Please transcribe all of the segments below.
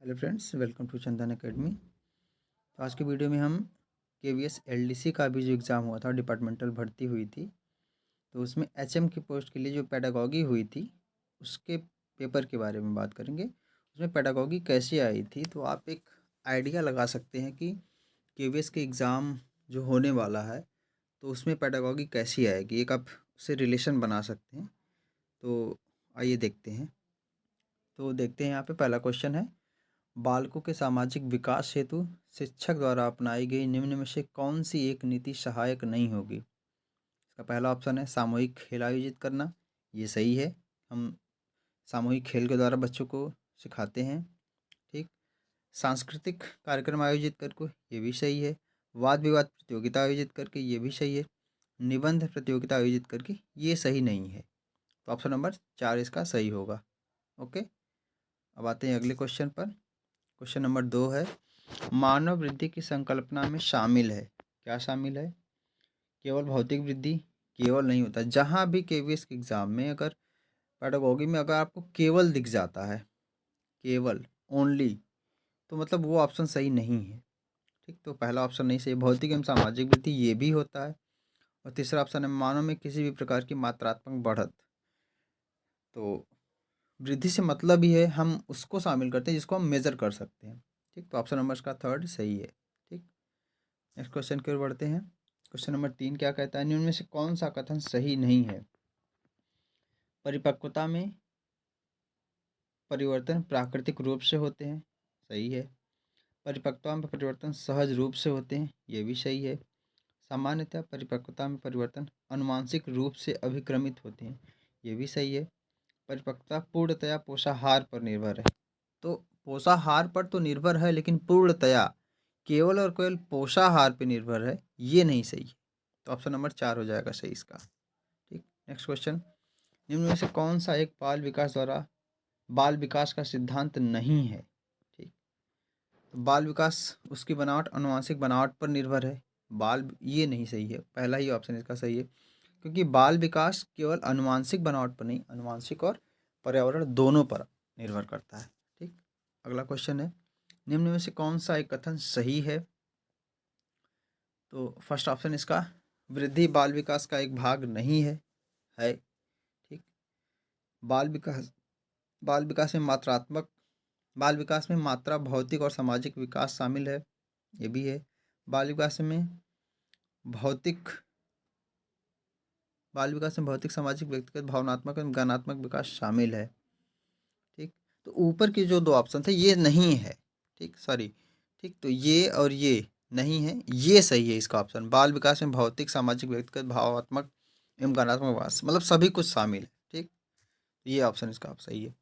Hello friends, welcome to Chandan academy. तो आज की वीडियो में हम केवीएस एलडीसी का भी जो एग्ज़ाम हुआ था, डिपार्टमेंटल भर्ती हुई थी, तो उसमें एचएम की पोस्ट के लिए जो पेडागॉगी हुई थी उसके पेपर के बारे में बात करेंगे। उसमें पेडागॉगी कैसी आई थी, तो आप एक आइडिया लगा सकते हैं कि केवीएस के एग्ज़ाम जो होने वाला है तो उसमें पेडागॉगी कैसी आएगी, एक आप उससे रिलेशन बना सकते हैं। तो आइए देखते हैं। तो देखते हैं, यहाँ पे पहला क्वेश्चन है, बालकों के सामाजिक विकास हेतु शिक्षक द्वारा अपनाई गई निम्न में से कौन सी एक नीति सहायक नहीं होगी। इसका पहला ऑप्शन है सामूहिक खेल आयोजित करना। ये सही है, हम सामूहिक खेल के द्वारा बच्चों को सिखाते हैं। ठीक। सांस्कृतिक कार्यक्रम आयोजित करके, ये भी सही है। वाद विवाद प्रतियोगिता आयोजित करके, ये भी सही है। निबंध प्रतियोगिता आयोजित करके, ये सही नहीं है। तो ऑप्शन नंबर 4 इसका सही होगा। ओके, अब आते हैं अगले क्वेश्चन पर। क्वेश्चन नंबर 2 है, मानव वृद्धि की संकल्पना में शामिल है। क्या शामिल है? केवल भौतिक वृद्धि। केवल नहीं होता, जहाँ भी केवीएस के एग्जाम में अगर पेडागोगी में अगर आपको केवल दिख जाता है, केवल ओनली, तो मतलब वो ऑप्शन सही नहीं है। ठीक, तो पहला ऑप्शन नहीं सही। भौतिक एवं सामाजिक वृद्धि ये भी होता है। और तीसरा ऑप्शन है मानव में किसी भी प्रकार की मात्रात्मक बढ़त। तो वृद्धि से मतलब ही है हम उसको शामिल करते हैं जिसको हम मेजर कर सकते हैं। ठीक, तो ऑप्शन नंबर इसका 3 सही है। ठीक, नेक्स्ट क्वेश्चन की ओर बढ़ते हैं। क्वेश्चन नंबर 3 क्या कहता है, निम्न में से कौन सा कथन सही नहीं है। परिपक्वता में परिवर्तन प्राकृतिक रूप से होते हैं। सही है। परिपक्वता में परिवर्तन सहज रूप से होते हैं। ये भी सही है। सामान्यतः परिपक्वता में परिवर्तन अनुवांशिक रूप से अभिक्रमित होते हैं। ये भी सही है। परिपक्वता पूर्णतया पोषाहार पर निर्भर है। तो पोषाहार पर तो निर्भर है, लेकिन पूर्णतया केवल और केवल पोषाहार पर निर्भर है, ये नहीं सही है। तो ऑप्शन नंबर 4 हो जाएगा सही इसका। ठीक, नेक्स्ट क्वेश्चन, निम्न में से कौन सा एक बाल विकास का सिद्धांत नहीं है। ठीक, तो बाल विकास उसकी बनावट अनुवांशिक बनावट पर निर्भर है। ये नहीं सही है, पहला ही ऑप्शन इसका सही है, क्योंकि बाल विकास केवल अनुवांशिक बनावट पर नहीं, अनुवांशिक और पर्यावरण दोनों पर निर्भर करता है। ठीक, अगला क्वेश्चन है, निम्न में से कौन सा एक कथन सही है। तो फर्स्ट ऑप्शन इसका, वृद्धि बाल विकास का एक भाग नहीं है। ठीक, बाल विकास बाल विकास में मात्रात्मक बाल विकास में मात्रा भौतिक और सामाजिक विकास शामिल है। ये भी है। बाल विकास में भौतिक बाल विकास में भौतिक, सामाजिक, व्यक्तिगत, भावनात्मक एवं ज्ञानात्मक विकास शामिल है। ठीक, तो ऊपर के जो दो ऑप्शन थे ये नहीं है। ठीक, सॉरी। ठीक, तो ये और ये नहीं है, ये सही है इसका ऑप्शन। बाल विकास में भौतिक, सामाजिक, व्यक्तिगत, भावात्मक एवं ज्ञानात्मक विकास, मतलब सभी कुछ शामिल है। ठीक, ये ऑप्शन इसका सही है।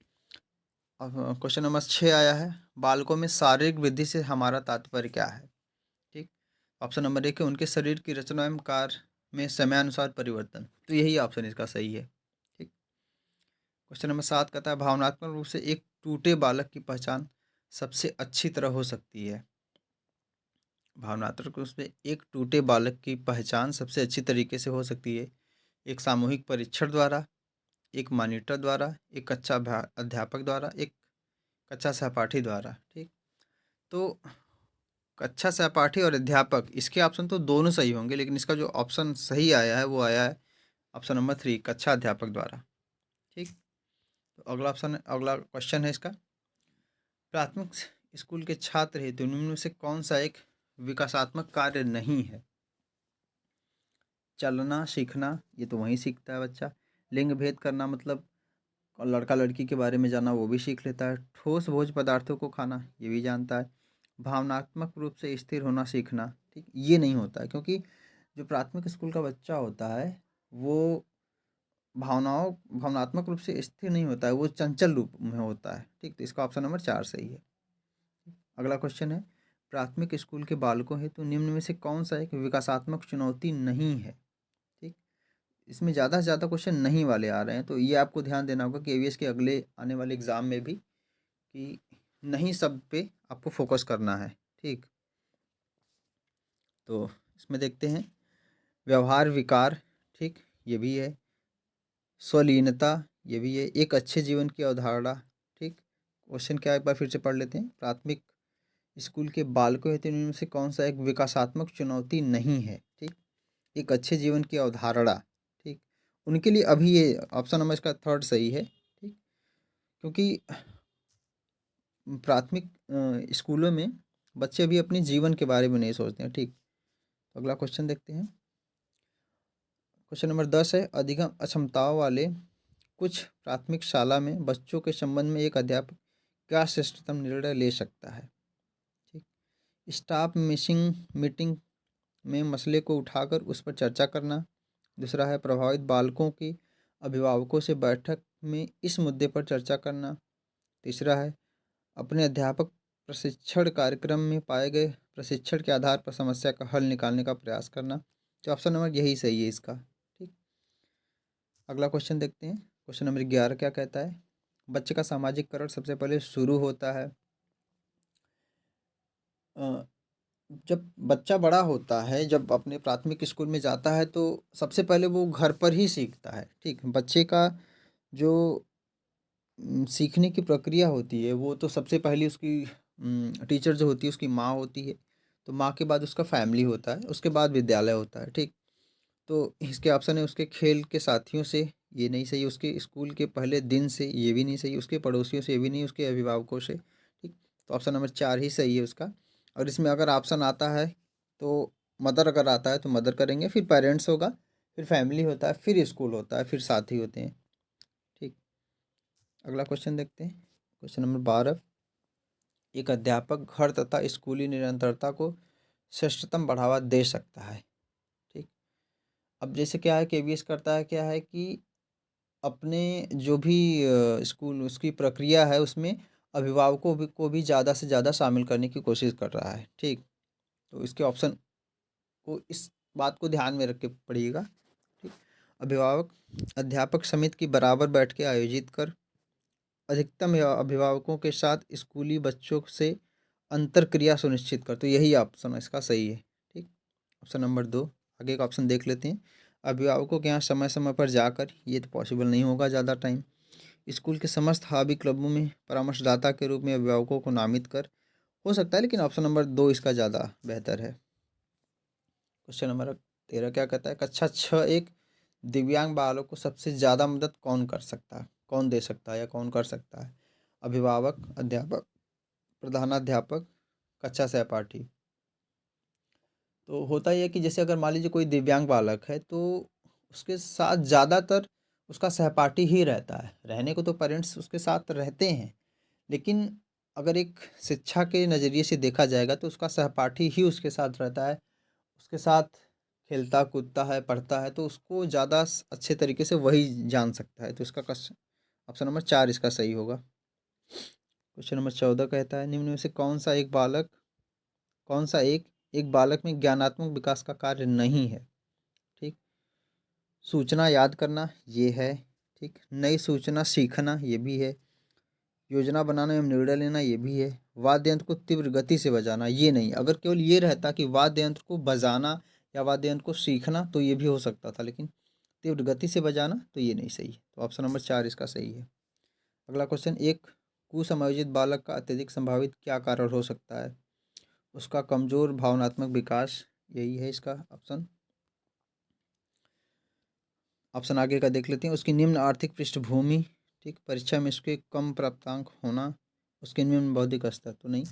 अब क्वेश्चन नंबर 6 आया है, बालकों में शारीरिक वृद्धि से हमारा तात्पर्य क्या है। ठीक, ऑप्शन नंबर 1 है उनके शरीर की रचना एवं कार्य में समयानुसार परिवर्तन। तो यही ऑप्शन इसका सही है। ठीक, क्वेश्चन नंबर 7 कहता है, भावनात्मक रूप से एक टूटे बालक की पहचान सबसे अच्छी तरह हो सकती है। भावनात्मक रूप से एक टूटे बालक की पहचान सबसे अच्छी तरीके से हो सकती है एक सामूहिक परीक्षण द्वारा, एक मॉनिटर द्वारा, एक कच्चा अध्यापक द्वारा, एक कच्चा सहपाठी द्वारा। ठीक, तो कक्षा सहपाठी और अध्यापक, इसके ऑप्शन तो दोनों सही होंगे, लेकिन इसका जो ऑप्शन सही आया है वो आया है ऑप्शन नंबर 3, कक्षा अध्यापक द्वारा। ठीक, तो अगला क्वेश्चन है इसका, प्राथमिक स्कूल के छात्र हेतु निम्न में से कौन सा एक विकासात्मक कार्य नहीं है। चलना सीखना, ये तो वहीं सीखता है बच्चा। लिंग भेद करना, मतलब लड़का लड़की के बारे में जानना, वो भी सीख लेता है। ठोस भोज्य पदार्थों को खाना, ये भी जानता है। भावनात्मक रूप से स्थिर होना सीखना, ठीक, ये नहीं होता है, क्योंकि जो प्राथमिक स्कूल का बच्चा होता है वो भावनात्मक रूप से स्थिर नहीं होता है, वो चंचल रूप में होता है। ठीक, तो इसका ऑप्शन नंबर 4 सही है। अगला क्वेश्चन है, प्राथमिक स्कूल के बालकों हेतु निम्न में से कौन सा एक विकासात्मक चुनौती नहीं है। ठीक, इसमें ज़्यादा से ज़्यादा क्वेश्चन नहीं वाले आ रहे हैं, तो ये आपको ध्यान देना होगा कि एवीएस के अगले आने वाले एग्ज़ाम में भी कि नहीं सब पे आपको फोकस करना है। ठीक, तो इसमें देखते हैं, व्यवहार विकार, ठीक, ये भी है। स्वलीनता, ये भी है। एक अच्छे जीवन की अवधारणा, ठीक, क्वेश्चन क्या है, एक बार फिर से पढ़ लेते हैं। प्राथमिक स्कूल के बालकों हेतु निम्न में से कौन सा एक विकासात्मक चुनौती नहीं है? ठीक, एक अच्छे जीवन की अवधारणा, ठीक, उनके लिए अभी ये ऑप्शन नंबर इसका थर्ड सही है। ठीक, क्योंकि प्राथमिक स्कूलों में बच्चे अभी अपने जीवन के बारे में नहीं सोचते हैं। ठीक, तो अगला क्वेश्चन देखते हैं। क्वेश्चन नंबर 10 है, अधिगम अक्षमताओं वाले कुछ प्राथमिक शाला में बच्चों के संबंध में एक अध्यापक क्या श्रेष्ठतम निर्णय ले सकता है? ठीक, स्टाफ मिसिंग मीटिंग में मसले को उठाकर उस पर चर्चा करना। दूसरा है, प्रभावित बालकों के अभिभावकों से बैठक में इस मुद्दे पर चर्चा करना। तीसरा है, अपने अध्यापक प्रशिक्षण कार्यक्रम में पाए गए प्रशिक्षण के आधार पर समस्या का हल निकालने का प्रयास करना। तो ऑप्शन नंबर यही सही है इसका। ठीक, अगला क्वेश्चन देखते हैं। क्वेश्चन नंबर 11 क्या कहता है? बच्चे का सामाजिककरण सबसे पहले शुरू होता है जब बच्चा बड़ा होता है, जब अपने प्राथमिक स्कूल में जाता है तो सबसे पहले वो घर पर ही सीखता है। ठीक, बच्चे का जो सीखने की प्रक्रिया होती है वो तो सबसे पहले उसकी टीचर जो होती है उसकी माँ होती है। तो माँ के बाद उसका फैमिली होता है, उसके बाद विद्यालय होता है। ठीक, तो इसके ऑप्शन है, उसके खेल के साथियों से ये नहीं सही, उसके स्कूल के पहले दिन से ये भी नहीं सही, उसके पड़ोसियों से ये भी नहीं, उसके अभिभावकों से। ठीक, तो ऑप्शन नंबर 4 ही सही है उसका। और इसमें अगर ऑप्शन आता है तो मदर अगर आता है तो मदर करेंगे, फिर पेरेंट्स होगा, फिर फैमिली होता है, फिर स्कूल होता है, फिर साथी होते हैं। ठीक, अगला क्वेश्चन देखते हैं। क्वेश्चन नंबर 12, एक अध्यापक घर तथा स्कूली निरंतरता को श्रेष्ठतम बढ़ावा दे सकता है। ठीक, अब जैसे क्या है, केवीएस करता है क्या है कि अपने जो भी स्कूल उसकी प्रक्रिया है उसमें अभिभावकों को भी ज़्यादा से ज़्यादा शामिल करने की कोशिश कर रहा है। ठीक, तो इसके ऑप्शन को इस बात को ध्यान में रख के पढ़िएगा। ठीक, अभिभावक अध्यापक समिति की बराबर बैठकें आयोजित कर अधिकतम अभिभावकों के साथ स्कूली बच्चों से अंतर क्रिया सुनिश्चित कर। तो यही ऑप्शन इसका सही है। ठीक, ऑप्शन नंबर 2। आगे का ऑप्शन देख लेते हैं। अभिभावकों के यहाँ समय समय पर जाकर, ये तो पॉसिबल नहीं होगा ज़्यादा टाइम। स्कूल के समस्त हॉबी क्लबों में परामर्शदाता के रूप में अभिभावकों को नामित कर, हो सकता है, लेकिन ऑप्शन नंबर 2 इसका ज़्यादा बेहतर है। क्वेश्चन नंबर 13 क्या कहता है? कक्षा 6 एक दिव्यांग बालक को सबसे ज़्यादा मदद कौन कर सकता है, कौन दे सकता है या कौन कर सकता है? अभिभावक, अध्यापक, प्रधानाध्यापक, कक्षा सहपाठी। तो होता ही है कि जैसे अगर मान लीजिए कोई दिव्यांग बालक है तो उसके साथ ज़्यादातर उसका सहपाठी ही रहता है। रहने को तो पेरेंट्स उसके साथ रहते हैं, लेकिन अगर एक शिक्षा के नज़रिए से देखा जाएगा तो उसका सहपाठी ही उसके साथ रहता है, उसके साथ खेलता कूदता है, पढ़ता है, तो उसको ज़्यादा अच्छे तरीके से वही जान सकता है। तो इसका ऑप्शन नंबर 4 इसका सही होगा। क्वेश्चन नंबर 14 कहता है, निम्न में से कौन सा एक एक बालक में ज्ञानात्मक विकास का कार्य नहीं है? ठीक, सूचना याद करना ये है। ठीक, नई सूचना सीखना ये भी है। योजना बनाना एवं निर्णय लेना ये भी है। वाद्य यंत्र को तीव्र गति से बजाना ये नहीं। अगर केवल ये रहता कि वाद्य यंत्र को बजाना या वाद्य यंत्र को सीखना तो ये भी हो सकता था, लेकिन तीव्र गति से बजाना तो ये नहीं सही है। तो ऑप्शन नंबर 4 इसका सही है। अगला क्वेश्चन, एक कुसमायोजित बालक का अत्यधिक संभावित क्या कारण हो सकता है? उसका कमजोर भावनात्मक विकास, यही है इसका ऑप्शन। ऑप्शन आगे का देख लेते हैं। उसकी निम्न आर्थिक पृष्ठभूमि, ठीक, परीक्षा में उसके कम प्राप्तांक होना, उसके निम्न बौद्धिक स्तर। तो नहीं,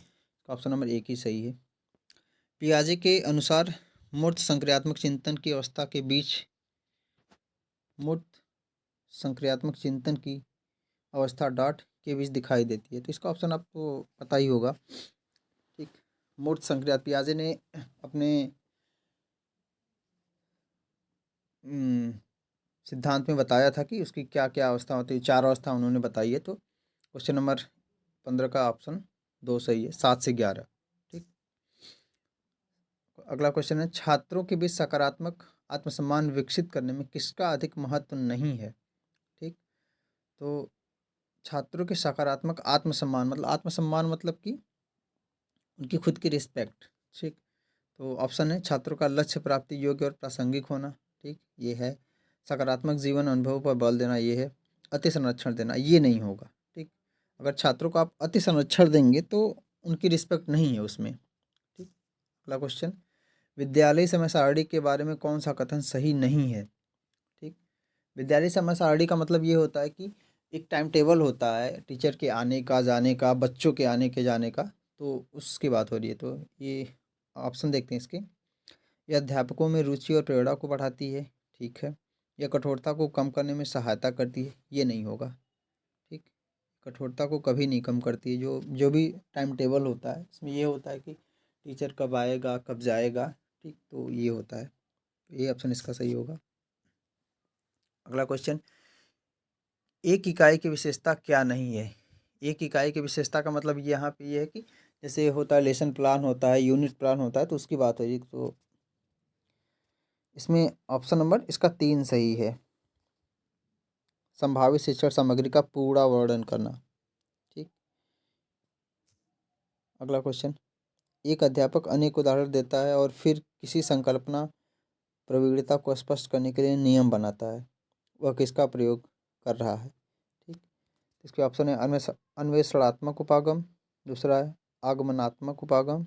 ऑप्शन नंबर 1 ही सही है। पियाजे के अनुसार मूर्त संक्रियात्मक चिंतन की अवस्था के बीच मूर्त संक्रियात्मक चिंतन की अवस्था डॉट के बीच दिखाई देती है। तो इसका ऑप्शन आपको पता ही होगा। ठीक, मूर्त संक्रियात पियाजे ने अपने सिद्धांत में बताया था कि उसकी क्या क्या अवस्था होती है। 4 अवस्था उन्होंने बताई है। तो क्वेश्चन नंबर 15 का ऑप्शन 2 सही है, 7 से 11। ठीक, अगला क्वेश्चन है, छात्रों के बीच सकारात्मक आत्मसम्मान विकसित करने में किसका अधिक महत्व नहीं है? ठीक, तो छात्रों के सकारात्मक आत्मसम्मान मतलब कि उनकी खुद की रिस्पेक्ट। ठीक, तो ऑप्शन है, छात्रों का लक्ष्य प्राप्ति योग्य और प्रासंगिक होना। ठीक, ये है। सकारात्मक जीवन अनुभव पर बल देना ये है। अति संरक्षण देना ये नहीं होगा। ठीक, अगर छात्रों को आप अति संरक्षण देंगे तो उनकी रिस्पेक्ट नहीं है उसमें। ठीक। अगला क्वेश्चन, विद्यालय समय सारणी के बारे में कौन सा कथन सही नहीं है? ठीक। विद्यालय समय सारणी का मतलब ये होता है कि एक टाइम टेबल होता है टीचर के आने का, जाने का, बच्चों के आने के जाने का, तो उसकी बात हो रही है। तो ये ऑप्शन देखते हैं इसके। यह अध्यापकों में रुचि और प्रेरणा को बढ़ाती है, ठीक है। यह कठोरता को कम करने में सहायता करती है, ये नहीं होगा। ठीक। कठोरता को कभी नहीं कम करती है। जो जो भी टाइम टेबल होता है इसमें ये होता है कि टीचर कब आएगा, कब जाएगा। ठीक, तो ये होता है। ये ऑप्शन इसका सही होगा। अगला क्वेश्चन, एक इकाई की विशेषता क्या नहीं है? एक इकाई की विशेषता का मतलब यहाँ पे ये है कि जैसे होता है लेसन प्लान होता है, यूनिट प्लान होता है, तो उसकी बात हो रही। तो इसमें ऑप्शन नंबर इसका 3 सही है। संभावित शिक्षण सामग्री का पूरा वर्णन करना। ठीक। अगला क्वेश्चन, एक अध्यापक अनेक उदाहरण देता है और फिर किसी संकल्पना प्रवणता को स्पष्ट करने के लिए नियम बनाता है। वह किसका प्रयोग कर रहा है? ठीक। इसके ऑप्शन है अन्वेषणात्मक उपागम, दूसरा है आगमनात्मक उपागम,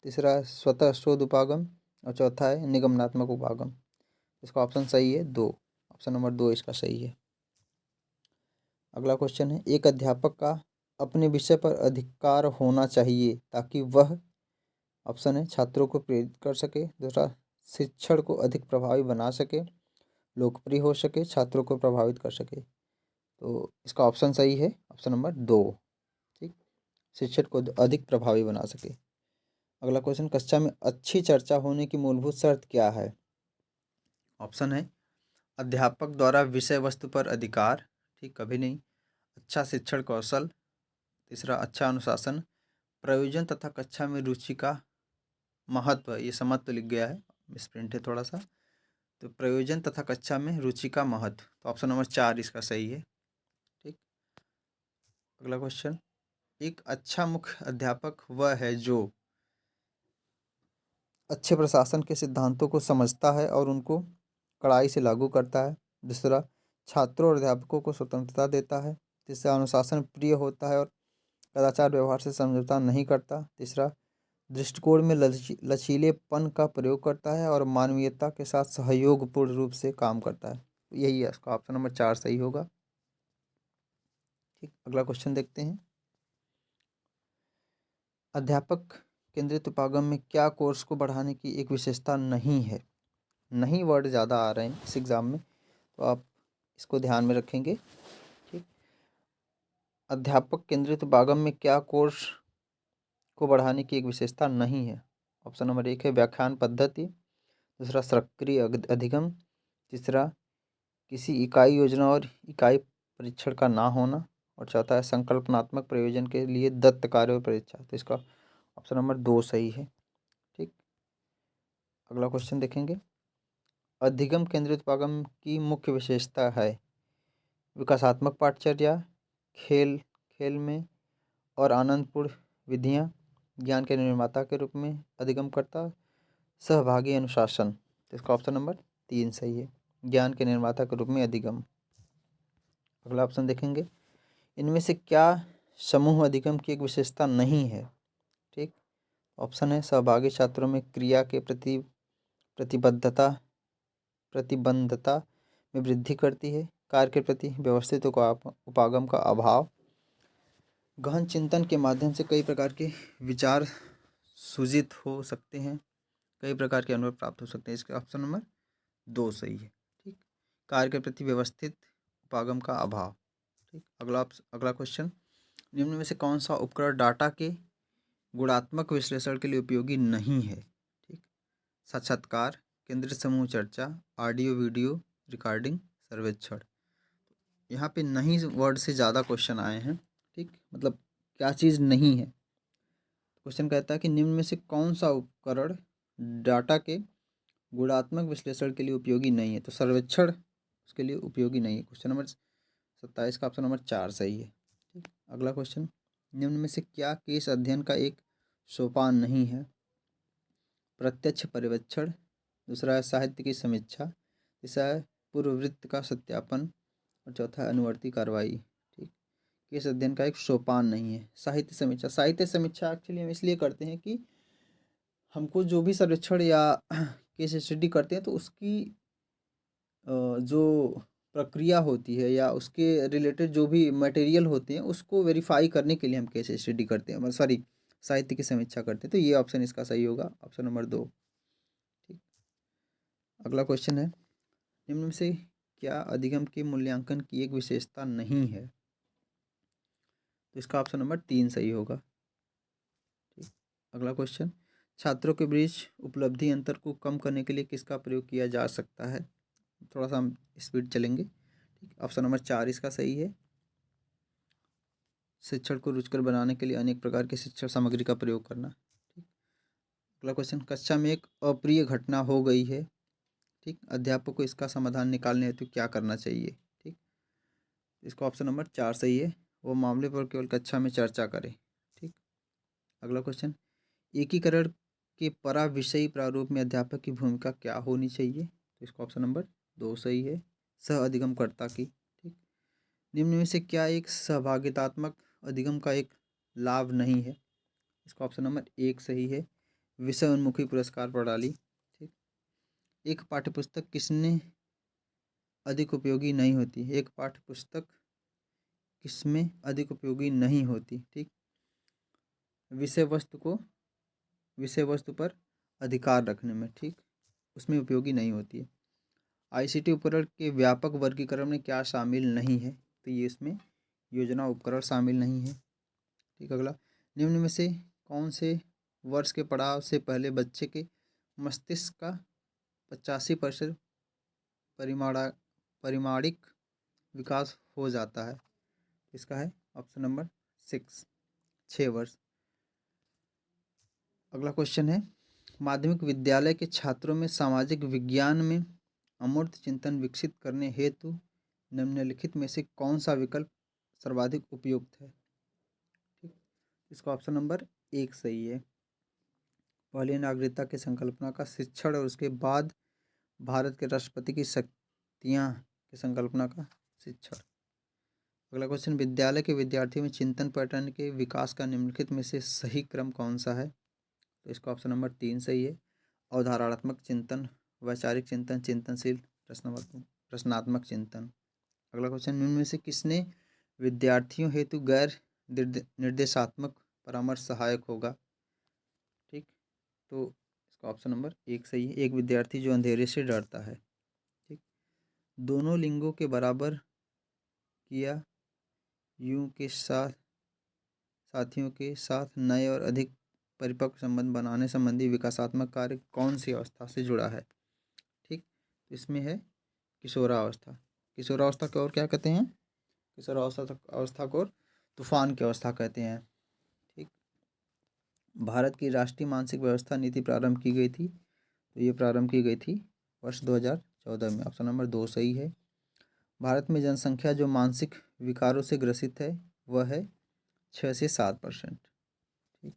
तीसरा है स्वतः शोध उपागम और चौथा है निगमनात्मक उपागम। इसका ऑप्शन सही है 2। ऑप्शन नंबर 2 इसका सही है। अगला क्वेश्चन है, एक अध्यापक का अपने विषय पर अधिकार होना चाहिए ताकि वह, ऑप्शन है छात्रों को प्रेरित कर सके, दूसरा शिक्षण को अधिक प्रभावी बना सके, लोकप्रिय हो सके, छात्रों को प्रभावित कर सके। तो इसका ऑप्शन सही है ऑप्शन नंबर 2। ठीक। शिक्षण को अधिक प्रभावी बना सके। अगला क्वेश्चन, कक्षा में अच्छी चर्चा होने की मूलभूत शर्त क्या है? ऑप्शन है अध्यापक द्वारा विषय वस्तु पर अधिकार, ठीक, कभी नहीं। अच्छा शिक्षण कौशल, तीसरा अच्छा अनुशासन, प्रयोजन तथा कक्षा में रुचि का महत्व, ये समत्व लिख गया है, मिसप्रिंट है थोड़ा सा। तो प्रयोजन तथा कक्षा में रुचि का महत्व, तो ऑप्शन नंबर 4 इसका सही है। ठीक। अगला क्वेश्चन, एक अच्छा मुख्य अध्यापक वह है जो अच्छे प्रशासन के सिद्धांतों को समझता है और उनको कड़ाई से लागू करता है, दूसरा छात्रों और अध्यापकों को स्वतंत्रता देता है, तीसरा अनुशासन प्रिय होता है और कदाचार व्यवहार से समझौता नहीं करता, तीसरा दृष्टिकोण में लचीलेपन का प्रयोग करता है और मानवीयता के साथ सहयोगपूर्ण रूप से काम करता है। यही है इसका ऑप्शन नंबर 4 सही होगा। ठीक। अगला क्वेश्चन देखते हैं, अध्यापक केंद्रित उपागम में क्या कोर्स को बढ़ाने की एक विशेषता नहीं है? नहीं वर्ड ज़्यादा आ रहे हैं इस एग्ज़ाम में, तो आप इसको ध्यान में रखेंगे। ठीक। अध्यापक केंद्रित उपागम में क्या कोर्स को बढ़ाने की एक विशेषता नहीं है? ऑप्शन नंबर 1 है व्याख्यान पद्धति, दूसरा सक्रिय अधिगम, तीसरा किसी इकाई योजना और इकाई परीक्षण का ना होना, और चौथा है संकल्पनात्मक प्रयोजन के लिए दत्त कार्य और परीक्षा। तो इसका ऑप्शन नंबर 2 सही है। ठीक। अगला क्वेश्चन देखेंगे, अधिगम केंद्रित उपागम की मुख्य विशेषता है विकासात्मक पाठचर्या, खेल खेल में और आनंदपूर्ण विधियाँ, ज्ञान के निर्माता के रूप में अधिगम करता, सहभागी अनुशासन। तो इसका ऑप्शन नंबर 3 सही है, ज्ञान के निर्माता के रूप में अधिगम। अगला ऑप्शन देखेंगे, इनमें से क्या समूह अधिगम की एक विशेषता नहीं है? ठीक। ऑप्शन है सहभागी छात्रों में क्रिया के प्रति प्रतिबद्धता प्रतिबद्धता में वृद्धि करती है, कार्य के प्रति व्यवस्थित उपागम का अभाव, गहन चिंतन के माध्यम से कई प्रकार के विचार सूजित हो सकते हैं, कई प्रकार के अनुभव प्राप्त हो सकते हैं। इसका ऑप्शन नंबर 2 सही है। ठीक। कार्य के प्रति व्यवस्थित उपागम का अभाव। ठीक। अगला क्वेश्चन, निम्न में से कौन सा उपकरण डाटा के गुणात्मक विश्लेषण के लिए उपयोगी नहीं है? ठीक। साक्षात्कार, केंद्रित समूह चर्चा, ऑडियो वीडियो रिकॉर्डिंग, सर्वेक्षण। यहाँ पे नहीं वर्ड से ज़्यादा क्वेश्चन आए हैं। ठीक, मतलब क्या चीज़ नहीं है। क्वेश्चन कहता है कि निम्न में से कौन सा उपकरण डाटा के गुणात्मक विश्लेषण के लिए उपयोगी नहीं है? तो सर्वेक्षण उसके लिए उपयोगी नहीं है। क्वेश्चन नंबर 27 का ऑप्शन नंबर 4 सही है। ठीक। अगला क्वेश्चन, निम्न में से क्या केस अध्ययन का एक सोपान नहीं है? प्रत्यक्ष पर्यवेक्षण, दूसरा है साहित्य की समीक्षा, तीसरा है पूर्ववृत्त का सत्यापन और चौथा है अनुवर्ती कार्रवाई। ठीक। केस अध्ययन का एक सोपान नहीं है। साहित्य समीक्षा एक्चुअली हम इसलिए करते हैं कि हमको जो भी सर्वेक्षण या केस स्टडी करते हैं तो उसकी जो प्रक्रिया होती है या उसके रिलेटेड जो भी मटेरियल होते हैं उसको वेरीफाई करने के लिए हम केस स्टडी करते हैं, सॉरी साहित्य की समीक्षा करते हैं। तो ये ऑप्शन इसका सही होगा, ऑप्शन नंबर 2। ठीक, अगला क्वेश्चन है, निम्न में से क्या अधिगम के मूल्यांकन की एक विशेषता नहीं है? तो इसका ऑप्शन नंबर 3 सही होगा। ठीक, अगला क्वेश्चन, छात्रों के बीच उपलब्धि अंतर को कम करने के लिए किसका प्रयोग किया जा सकता है? थोड़ा सा हम स्पीड चलेंगे। ठीक, ऑप्शन नंबर 4 इसका सही है। शिक्षण को रुचिकर बनाने के लिए अनेक प्रकार की शिक्षण सामग्री का प्रयोग करना। ठीक, अगला क्वेश्चन, कक्षा में एक अप्रिय घटना हो गई है। ठीक, अध्यापक को इसका समाधान निकालने हेतु क्या करना चाहिए? ठीक, इसका ऑप्शन नंबर 4 सही है, वो मामले पर केवल कक्षा में चर्चा करें। ठीक, अगला क्वेश्चन, एकीकरण के परा विषयी प्रारूप में अध्यापक की भूमिका क्या होनी चाहिए? तो इसका ऑप्शन नंबर 2 सही है, सह अधिगमकर्ता की। ठीक, निम्न में से क्या एक सहभागितात्मक अधिगम का एक लाभ नहीं है? इसका ऑप्शन नंबर 1 सही है, विषय उन्मुखी पुरस्कार प्रणाली। ठीक, एक पाठ्यपुस्तक किसने अधिक उपयोगी नहीं होती? एक पाठ्यपुस्तक किसमें अधिक उपयोगी नहीं होती? ठीक, विषय वस्तु पर अधिकार रखने में, ठीक, उसमें उपयोगी नहीं होती है। आईसीटी उपकरण के व्यापक वर्गीकरण में क्या शामिल नहीं है? तो ये इसमें योजना उपकरण शामिल नहीं है। ठीक, अगला, निम्न में से कौन से वर्ष के पड़ाव से पहले बच्चे के मस्तिष्क का 85% परिमाणिक विकास हो जाता है? इसका है ऑप्शन नंबर 6 वर्ष। अगला क्वेश्चन है, माध्यमिक विद्यालय के छात्रों में सामाजिक विज्ञान में अमूर्त चिंतन विकसित करने हेतु निम्नलिखित में से कौन सा विकल्प सर्वाधिक उपयुक्त है? ठीक, इसका ऑप्शन नंबर 1 सही है, पहली नागरिकता की संकल्पना का शिक्षण और उसके बाद भारत के राष्ट्रपति की शक्तियाँ की संकल्पना का शिक्षण। अगला क्वेश्चन, विद्यालय के विद्यार्थियों में चिंतन पैटर्न के विकास का निम्नलिखित में से सही क्रम कौन सा है? तो इसका ऑप्शन नंबर 3 सही है, अवधारणात्मक चिंतन, वैचारिक चिंतन, चिंतनशील, प्रश्नात्मक चिंतन। अगला क्वेश्चन, निम्न में से किसने विद्यार्थियों हेतु गैर निर्देशात्मक परामर्श सहायक होगा? ठीक, तो इसका ऑप्शन नंबर 1 सही है, एक विद्यार्थी जो अंधेरे से डरता है। ठीक, दोनों लिंगों के बराबर किया यूं के साथियों के साथ नए और अधिक परिपक्व संबंध बनाने संबंधी विकासात्मक कार्य कौन सी अवस्था से जुड़ा है? ठीक, तो इसमें है किशोरावस्था। किशोरावस्था को और क्या कहते हैं? किशोरावस्था को और तूफान की अवस्था कहते हैं। ठीक, भारत की राष्ट्रीय मानसिक व्यवस्था नीति प्रारंभ की गई थी, तो ये प्रारंभ की गई थी वर्ष 2014 में, ऑप्शन नंबर 2 सही है। भारत में जनसंख्या जो मानसिक विकारों से ग्रसित है वह है 6 से 7%। ठीक,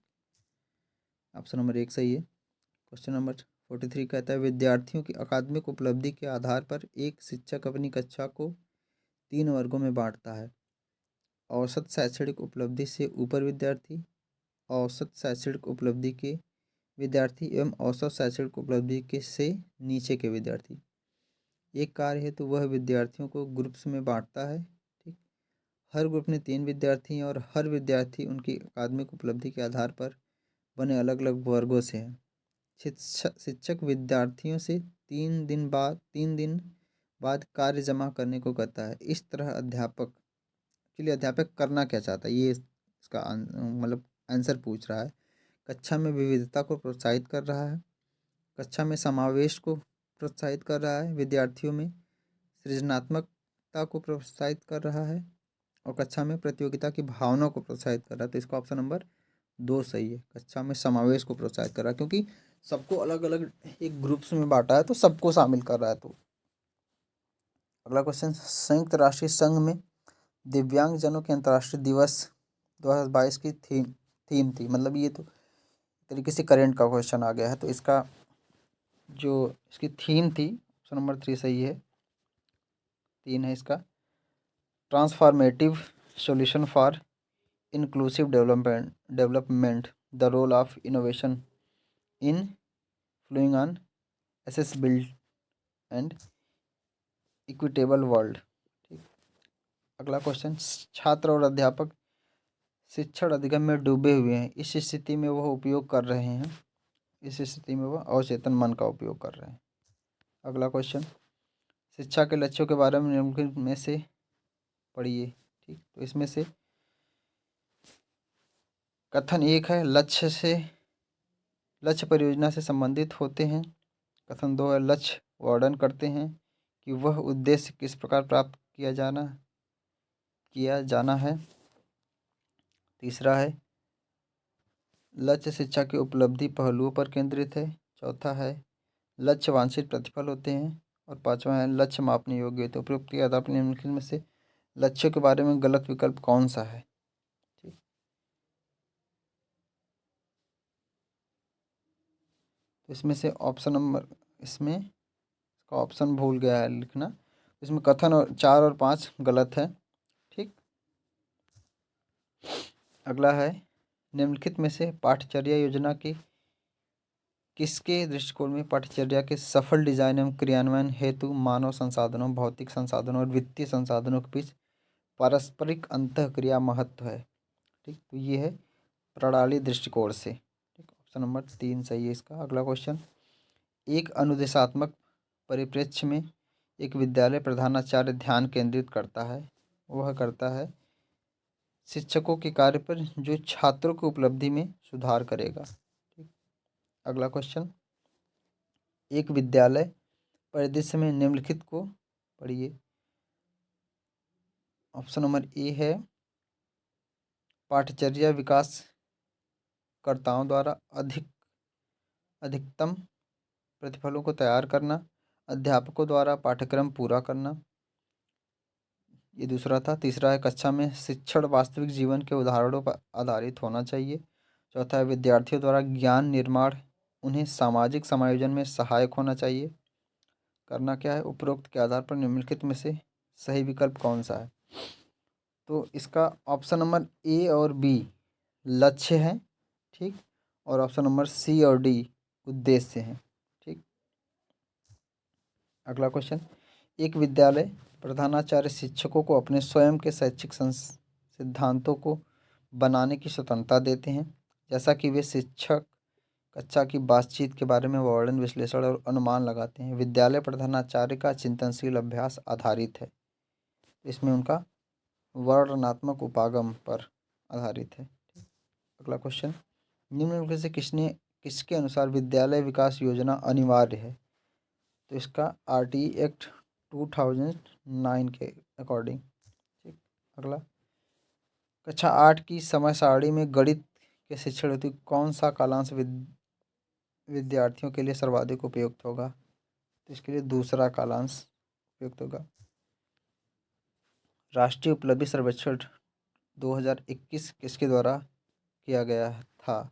ऑप्शन नंबर 1 सही है। क्वेश्चन नंबर 43 कहता है, विद्यार्थियों की अकादमिक उपलब्धि के आधार पर एक शिक्षक अपनी कक्षा को 3 वर्गों में बांटता है। औसत शैक्षणिक उपलब्धि से ऊपर विद्यार्थी, औसत शैक्षणिक उपलब्धि के विद्यार्थी एवं औसत शैक्षणिक उपलब्धि के से नीचे के विद्यार्थी। एक कार्य है तो वह विद्यार्थियों को ग्रुप्स में बांटता है। ठीक, हर ग्रुप में 3 विद्यार्थी हैं और हर विद्यार्थी उनकी अकादमिक उपलब्धि के आधार पर बने अलग अलग वर्गों से हैं। शिक्षक विद्यार्थियों से 3 दिन बाद कार्य जमा करने को कहता है। इस तरह अध्यापक करना क्या चाहता है, ये इसका मतलब आंसर पूछ रहा है। कक्षा में विविधता को प्रोत्साहित कर रहा है, कक्षा में समावेश को प्रोत्साहित कर रहा है, विद्यार्थियों में सृजनात्मकता को प्रोत्साहित कर रहा है और कक्षा में प्रतियोगिता की भावना को प्रोत्साहित कर रहा है। तो इसका ऑप्शन नंबर 2 सही है, कक्षा में समावेश को प्रोत्साहित कर रहा है, क्योंकि सबको अलग अलग एक ग्रुप्स में बांटा है तो सबको शामिल कर रहा है। तो अगला क्वेश्चन, संयुक्त राष्ट्रीय संघ में दिव्यांगजनों के अंतर्राष्ट्रीय दिवस 2022 की थीम थी, मतलब ये तो तरीके से करेंट का क्वेश्चन आ गया है। तो इसका जो इसकी थीम थी, ऑप्शन नंबर 3 सही है, 3 है इसका, transformative solution for inclusive development, the role of innovation in flowing on accessible and equitable world। ठीक। अगला क्वेश्चन, छात्र और अध्यापक शिक्षण अधिगम में डूबे हुए हैं, इस स्थिति में वह उपयोग कर रहे हैं, इस स्थिति में वह अवचेतन मन का उपयोग कर रहे हैं। अगला क्वेश्चन, शिक्षा के लक्ष्यों के बारे में निम्नलिखित में से पढ़िए। ठीक, तो इसमें से कथन 1 है लक्ष्य परियोजना से संबंधित होते हैं। कथन 2 है लक्ष्य वर्णन करते हैं कि वह उद्देश्य किस प्रकार प्राप्त किया जाना है। तीसरा है लक्ष्य शिक्षा की उपलब्धि पहलुओं पर केंद्रित है। चौथा है लक्ष्य वांछित प्रतिफल होते हैं। और पांचवा है लक्ष्य मापने योग्य होते हैं। उपयुक्त के आधार पर निम्नलिखित में से लक्ष्यों के बारे में गलत विकल्प कौन सा है। ठीक, तो इसमें से ऑप्शन नंबर, इसमें इसका ऑप्शन भूल गया है लिखना। इसमें कथन 4 और 5 गलत है। ठीक, अगला है निम्नलिखित में से पाठ्यचर्या योजना की किसके दृष्टिकोण में पाठ्यचर्या के सफल डिजाइन एवं क्रियान्वयन हेतु मानव संसाधनों, भौतिक संसाधनों और वित्तीय संसाधनों के बीच पारस्परिक अंतःक्रिया महत्व है। ठीक, तो ये है प्रणाली दृष्टिकोण से। ठीक, ऑप्शन नंबर 3 सही है इसका। अगला क्वेश्चन, एक अनुदेशात्मक परिप्रेक्ष्य में एक विद्यालय प्रधानाचार्य ध्यान केंद्रित करता है, वह करता है शिक्षकों के कार्य पर जो छात्रों की उपलब्धि में सुधार करेगा। ठीक, अगला क्वेश्चन, एक विद्यालय परिदृश्य में निम्नलिखित को पढ़िए। ऑप्शन नंबर ए है पाठ्यचर्या विकासकर्ताओं द्वारा अधिकतम प्रतिफलों को तैयार करना, अध्यापकों द्वारा पाठ्यक्रम पूरा करना, ये दूसरा था। तीसरा है कक्षा में शिक्षण वास्तविक जीवन के उदाहरणों पर आधारित होना चाहिए। चौथा है विद्यार्थियों द्वारा ज्ञान निर्माण उन्हें सामाजिक समायोजन में सहायक होना चाहिए। करना क्या है, उपरोक्त के आधार पर निम्नलिखित में से सही विकल्प कौन सा है। तो इसका ऑप्शन नंबर ए और बी लक्ष्य है। ठीक, और ऑप्शन नंबर सी और डी उद्देश्य हैं। ठीक, अगला क्वेश्चन, एक विद्यालय प्रधानाचार्य शिक्षकों को अपने स्वयं के शैक्षिक सिद्धांतों को बनाने की स्वतंत्रता देते हैं, जैसा कि वे शिक्षक कक्षा की बातचीत के बारे में वर्णन, विश्लेषण और अनुमान लगाते हैं। विद्यालय प्रधानाचार्य का चिंतनशील अभ्यास आधारित है, इसमें उनका वर्णनात्मक उपागम पर आधारित है। अगला क्वेश्चन, निम्नलिखित से किसके अनुसार विद्यालय विकास योजना अनिवार्य है। तो इसका आरटी एक्ट 2009 के अकॉर्डिंग। ठीक, अगला, कक्षा 8 की समय सारणी में गणित के शिक्षण हेतु कौन सा कालांश विद्यार्थियों के लिए सर्वाधिक उपयुक्त होगा। तो इसके लिए दूसरा कालांश उपयुक्त होगा। राष्ट्रीय उपलब्धि सर्वेक्षण 2021 किसके द्वारा किया गया था।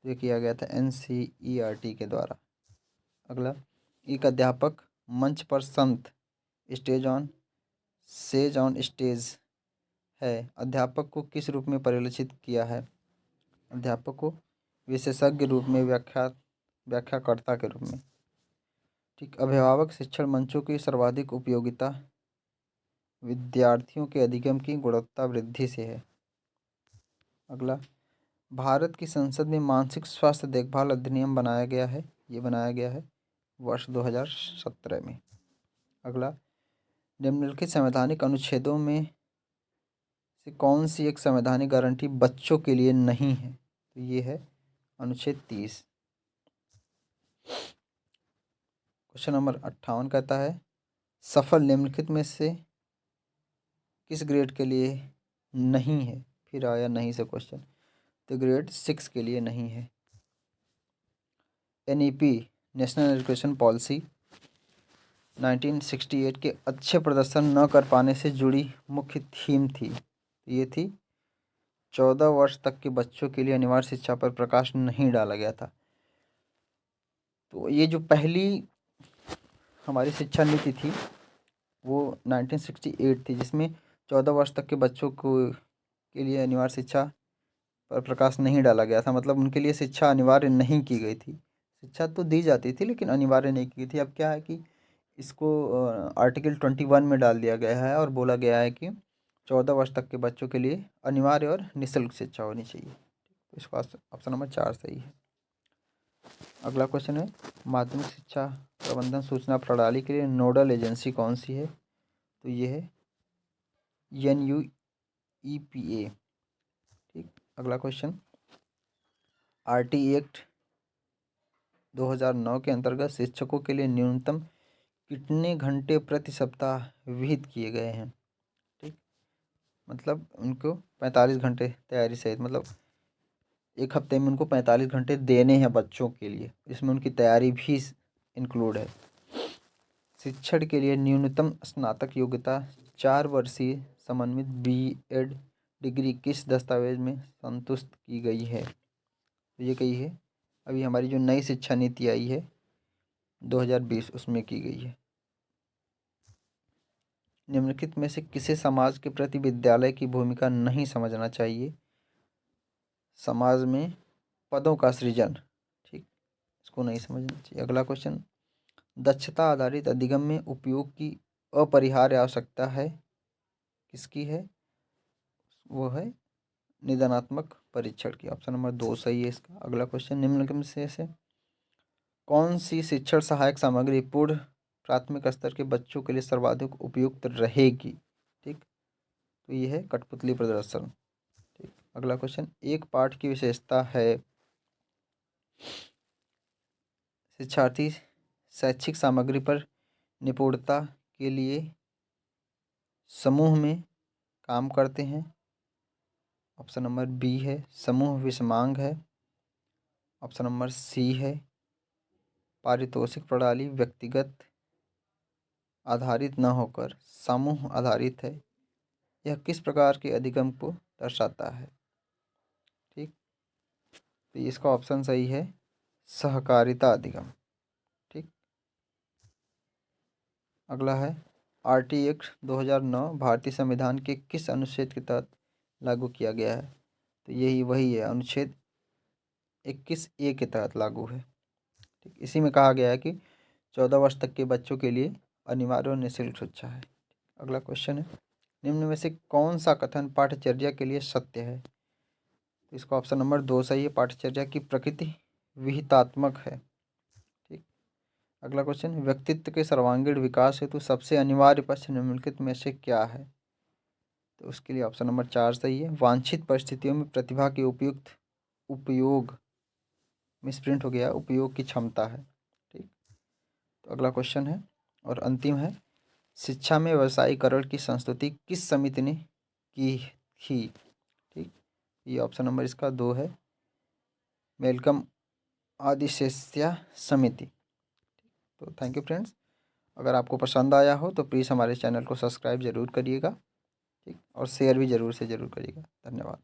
ये किया गया था NCERT के द्वारा। अगला, एक अध्यापक मंच पर संत सेज ऑन स्टेज है, अध्यापक को किस रूप में परिलक्षित किया है। अध्यापक को विशेषज्ञ रूप में, व्याख्याकर्ता के रूप में। ठीक, अभिभावक शिक्षण मंचों की सर्वाधिक उपयोगिता विद्यार्थियों के अधिगम की गुणवत्ता वृद्धि से है। अगला, भारत की संसद में मानसिक स्वास्थ्य देखभाल अधिनियम बनाया गया है, ये बनाया गया है वर्ष 2017 में। अगला, निम्नलिखित संवैधानिक अनुच्छेदों में से कौन सी एक संवैधानिक गारंटी बच्चों के लिए नहीं है। तो ये है अनुच्छेद 30। क्वेश्चन नंबर 58 कहता है सफल निम्नलिखित में से किस ग्रेड के लिए नहीं है। फिर आया नहीं से क्वेश्चन, तो ग्रेड 6 के लिए नहीं है। NEP नेशनल एजुकेशन पॉलिसी 1968 के अच्छे प्रदर्शन न कर पाने से जुड़ी मुख्य थीम थी। ये थी 14 वर्ष तक के बच्चों के लिए अनिवार्य शिक्षा पर प्रकाश नहीं डाला गया था। तो ये जो पहली हमारी शिक्षा नीति थी वो 1968 थी, जिसमें 14 वर्ष तक के बच्चों को के लिए अनिवार्य शिक्षा पर प्रकाश नहीं डाला गया था, मतलब उनके लिए शिक्षा अनिवार्य नहीं की गई थी। शिक्षा तो दी जाती थी लेकिन अनिवार्य नहीं की गई थी। अब क्या है कि इसको आर्टिकल 21 में डाल दिया गया है और बोला गया है कि 14 वर्ष तक के बच्चों के लिए अनिवार्य और निःशुल्क शिक्षा होनी चाहिए। तो इसका ऑप्शन नंबर 4 सही है। अगला क्वेश्चन है, माध्यमिक शिक्षा प्रबंधन सूचना प्रणाली के लिए नोडल एजेंसी कौन सी है? तो ये है NUEPA। ठीक। अगला क्वेश्चन, RT एक्ट 2009 के अंतर्गत शिक्षकों के लिए न्यूनतम कितने घंटे प्रति सप्ताह विहित किए गए हैं? ठीक, मतलब उनको 45 घंटे तैयारी सहित, मतलब एक हफ्ते में उनको 45 घंटे देने हैं बच्चों के लिए, इसमें उनकी तैयारी भी इंक्लूड है। शिक्षण के लिए न्यूनतम स्नातक योग्यता 4 वर्षीय समन्वित BEd डिग्री किस दस्तावेज में संतुष्ट की गई है? तो ये कही है अभी हमारी जो नई शिक्षा नीति आई है 2020, उसमें की गई है। निम्नलिखित में से किसे समाज के प्रति विद्यालय की भूमिका नहीं समझना चाहिए? समाज में पदों का सृजन, ठीक, इसको नहीं समझना चाहिए। अगला क्वेश्चन, दक्षता आधारित अधिगम में उपयोग की अपरिहार्य आवश्यकता है, किसकी है? वो है निदानात्मक परीक्षण की। ऑप्शन नंबर 2 सही है इसका। अगला क्वेश्चन, निम्नलिखित में से कौन सी शिक्षण सहायक सामग्री पूर्ण प्राथमिक स्तर के बच्चों के लिए सर्वाधिक उपयुक्त रहेगी? ठीक, तो ये है कठपुतली प्रदर्शन। ठीक। अगला क्वेश्चन, एक पाठ की विशेषता है शिक्षार्थी शैक्षिक सामग्री पर निपुणता के लिए समूह में काम करते हैं। ऑप्शन नंबर बी है समूह विषमांग है। ऑप्शन नंबर सी है पारितोषिक प्रणाली व्यक्तिगत आधारित न होकर समूह आधारित है। यह किस प्रकार के अधिगम को दर्शाता है? ठीक, तो इसका ऑप्शन सही है सहकारिता अधिगम। ठीक। अगला है, RT एक्ट 2009 भारतीय संविधान के किस अनुच्छेद के तहत लागू किया गया है? तो यही वही है, अनुच्छेद 21A के तहत लागू है। ठीक, इसी में कहा गया है कि 14 वर्ष तक के बच्चों के लिए अनिवार्य और निःशुल्क शिक्षा है। अगला क्वेश्चन है, निम्न में से कौन सा कथन पाठ्यचर्या के लिए सत्य है? तो इसका ऑप्शन नंबर 2 सही है, पाठ्यचर्या की प्रकृति विहितात्मक है। ठीक। अगला क्वेश्चन, व्यक्तित्व के सर्वांगीण विकास हेतु सबसे अनिवार्य पक्ष निम्नलिखित में से क्या है? तो उसके लिए ऑप्शन नंबर 4 सही है, वांछित परिस्थितियों में प्रतिभा के उपयुक्त उपयोग, मिसप्रिंट हो गया, उपयोग की क्षमता है। ठीक। तो अगला क्वेश्चन है और अंतिम है, शिक्षा में व्यवसायीकरण की संस्तुति किस समिति ने की थी? ठीक, ये ऑप्शन नंबर इसका 2 है, मेलकम आदिशेस्या समिति। तो थैंक यू फ्रेंड्स, अगर आपको पसंद आया हो तो प्लीज़ हमारे चैनल को सब्सक्राइब ज़रूर करिएगा। ठीक, और शेयर भी ज़रूर से ज़रूर करिएगा। धन्यवाद।